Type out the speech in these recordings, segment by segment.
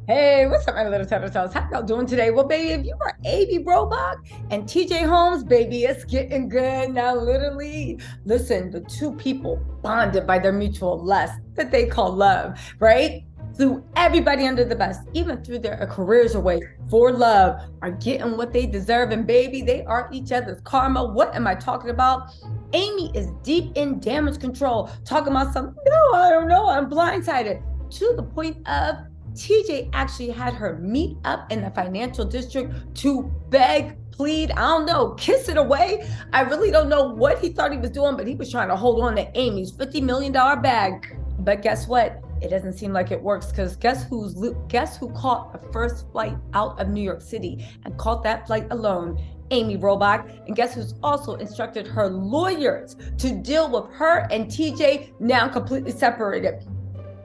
Hey, what's up, my little TisaTells? How y'all doing today? Well, baby, if you are AB Robach and TJ Holmes, baby, it's getting good now. Literally, listen, the two people bonded by their mutual lust that they call love, right? Threw everybody under the bus, even threw their careers away for love, are getting what they deserve. And baby, they are each other's karma. What am I talking about? Amy is deep in damage control, talking about something. No, I don't know. I'm blindsided to the point of TJ actually had her meet up in the financial district to beg, plead, I don't know, kiss it away. I really don't know what he thought he was doing, but he was trying to hold on to Amy's $50 million bag. But guess what? It doesn't seem like it works, because guess who caught the first flight out of New York City and caught that flight alone? Amy Robach. And guess who's also instructed her lawyers to deal with her and TJ, now completely separated?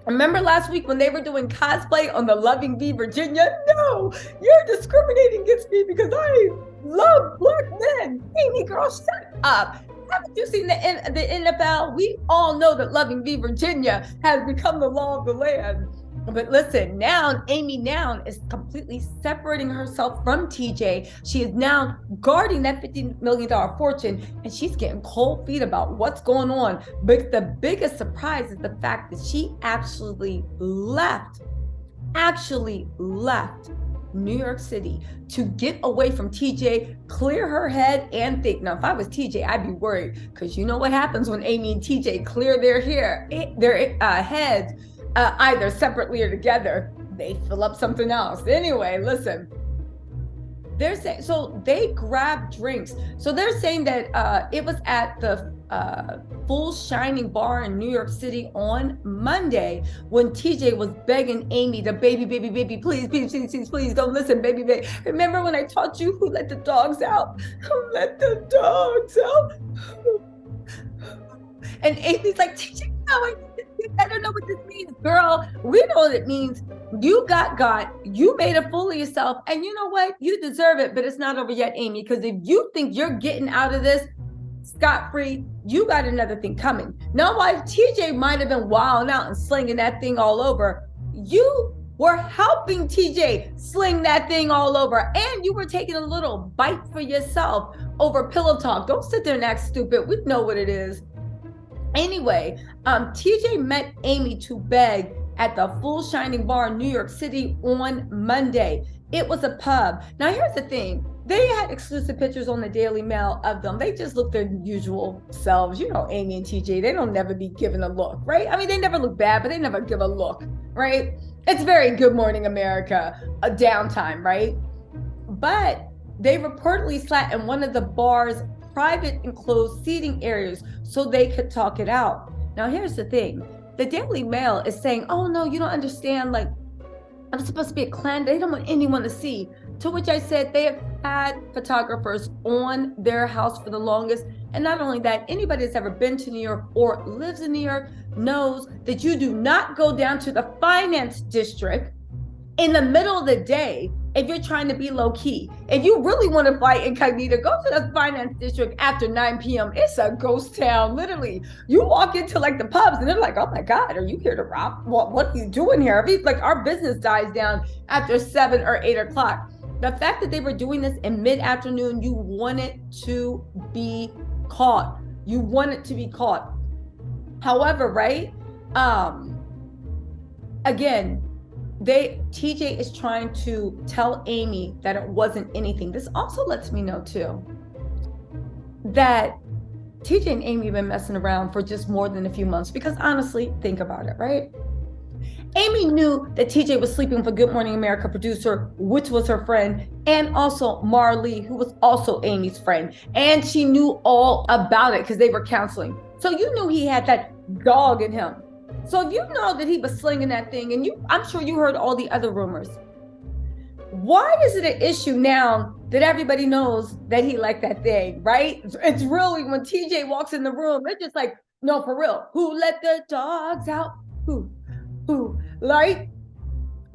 Remember last week when they were doing cosplay on the Loving V Virginia? No, you're discriminating against me because I love black men. Amy, girl, shut up. Haven't you seen the NFL? We all know that Loving V Virginia has become the law of the land. But listen, now Amy now is completely separating herself from TJ. She is now guarding that $50 million fortune, and she's getting cold feet about what's going on. But the biggest surprise is the fact that she actually left New York City to get away from TJ, clear her head and think. Now, if I was TJ, I'd be worried, because you know what happens when Amy and TJ clear their heads, either separately or together, they fill up something else. Anyway, listen, they're saying, so they grabbed drinks. So they're saying that it was at the Full Shining Bar in New York City on Monday when TJ was begging Amy to baby, please don't listen, baby. Remember when I taught you who let the dogs out? Who let the dogs out? And Amy's like, TJ, no, I don't know what this means, girl. We know what it means. You got, you made a fool of yourself, and you know what? You deserve it, but it's not over yet, Amy, because if you think you're getting out of this scot-free, you got another thing coming. Now, while TJ might have been wilding out and slinging that thing all over, you were helping TJ sling that thing all over, and you were taking a little bite for yourself over pillow talk. Don't sit there and act stupid. We know what it is. Anyway, TJ met Amy to beg at the Full Shining Bar in New York City on Monday. It was a pub. Now, here's the thing. They had exclusive pictures on the Daily Mail of them. They just look their usual selves. You know, Amy and TJ, they don't never be given a look, right? I mean, they never look bad, but they never give a look, right? It's very Good Morning America, a downtime, right? But they reportedly sat in one of the bar's private enclosed seating areas so they could talk it out. Now, here's the thing. The Daily Mail is saying, oh, no, you don't understand. Like, I'm supposed to be a clan. They don't want anyone to see. To which I said they have had photographers on their house for the longest. And not only that, anybody that's ever been to New York or lives in New York knows that you do not go down to the finance district in the middle of the day if you're trying to be low key. If you really want to fly incognito, go to the finance district after 9 p.m. It's a ghost town, literally. You walk into like the pubs and they're like, oh my God, are you here to rob? What are you doing here? I mean, like, our business dies down after 7 or 8 o'clock. The fact that they were doing this in mid-afternoon, you wanted to be caught. You wanted to be caught. However, right? Again, TJ is trying to tell Amy that it wasn't anything. This also lets me know too that TJ and Amy have been messing around for just more than a few months, because honestly, think about it, right? Amy knew that TJ was sleeping with a Good Morning America producer, which was her friend, and also Marley, who was also Amy's friend. And she knew all about it because they were counseling. So you knew he had that dog in him. So if you know that he was slinging that thing, and I'm sure you heard all the other rumors, why is it an issue now that everybody knows that he liked that thing, right? It's really, when TJ walks in the room, they're just like, no, for real, who let the dogs out? Who, right?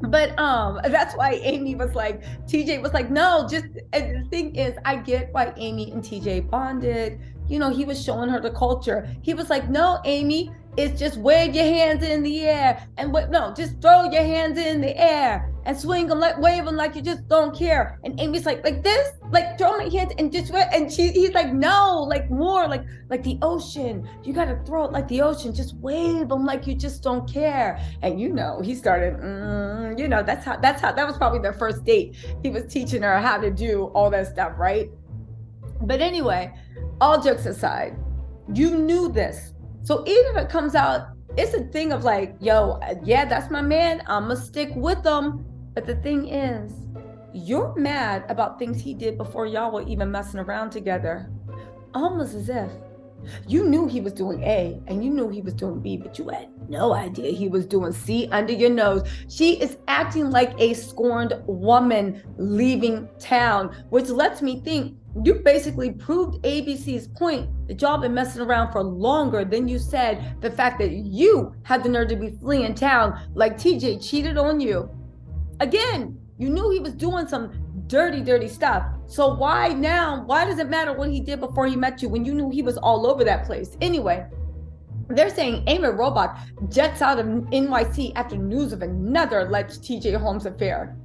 But that's why Amy was like, TJ was like, no, just, and the thing is, I get why Amy and TJ bonded. You know, he was showing her the culture. He was like, no, Amy, it's just wave your hands in the air. And no, just throw your hands in the air. and swing them, like wave them like you just don't care. And Amy's like this, like throw my hands and just, and he's like, no, like more, like the ocean. You got to throw it like the ocean. Just wave them like you just don't care. And he started, that was probably their first date. He was teaching her how to do all that stuff, right? But anyway, all jokes aside, you knew this. So even if it comes out, it's a thing of like, yo, yeah, that's my man. I'm gonna stick with him. But the thing is, you're mad about things he did before y'all were even messing around together. Almost as if you knew he was doing A and you knew he was doing B, but you had no idea he was doing C under your nose. She is acting like a scorned woman leaving town, which lets me think you basically proved ABC's point that y'all been messing around for longer than you said. The fact that you had the nerve to be fleeing town like TJ cheated on you. Again, you knew he was doing some dirty stuff. So why now? Why does it matter what he did before he met you when you knew he was all over that place? Anyway, they're saying Amy Robach jets out of NYC after news of another alleged TJ Holmes affair.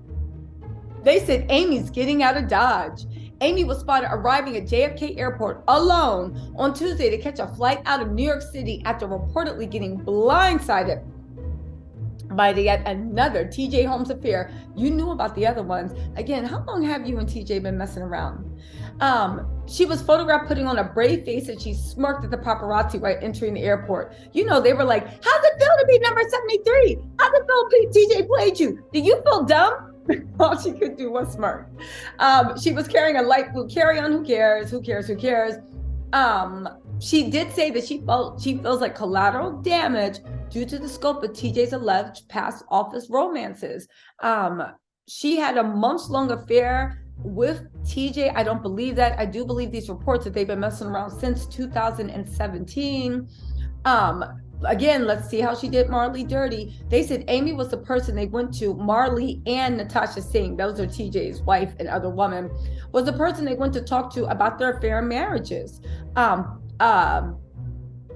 They said Amy's getting out of Dodge. Amy was spotted arriving at JFK Airport alone on Tuesday to catch a flight out of New York City after reportedly getting blindsided by yet another TJ Holmes affair. You knew about the other ones. Again, how long have you and TJ been messing around? She was photographed putting on a brave face and she smirked at the paparazzi right entering the airport. They were like, how's it feel to be number 73? How's it feel TJ played you? Do you feel dumb? All she could do was smirk. She was carrying a light blue carry-on. Who cares? She did say that she feels like collateral damage due to the scope of TJ's alleged past office romances. She had a months-long affair with TJ. I don't believe that. I do believe these reports that they've been messing around since 2017. Again, let's see how she did Marley dirty. They said Amy was the person they went to. Marley and Natasha Singh, those are TJ's wife and other woman, was the person they went to talk to about their affair and marriages.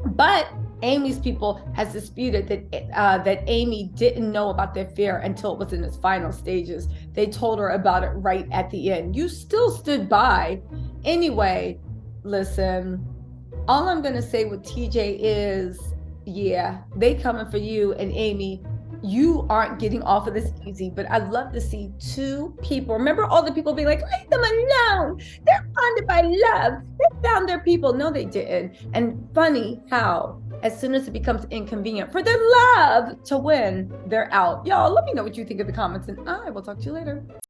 But Amy's people has disputed that Amy didn't know about the affair until it was in its final stages. They told her about it right at the end. You still stood by. Anyway, listen, all I'm gonna say with TJ is, yeah, they coming for you. And Amy, you aren't getting off of this easy, but I'd love to see two people. Remember all the people being like, leave them alone. They're bonded by love. They found their people. No, they didn't. And funny how as soon as it becomes inconvenient for their love to win, they're out. Y'all, let me know what you think in the comments and I will talk to you later.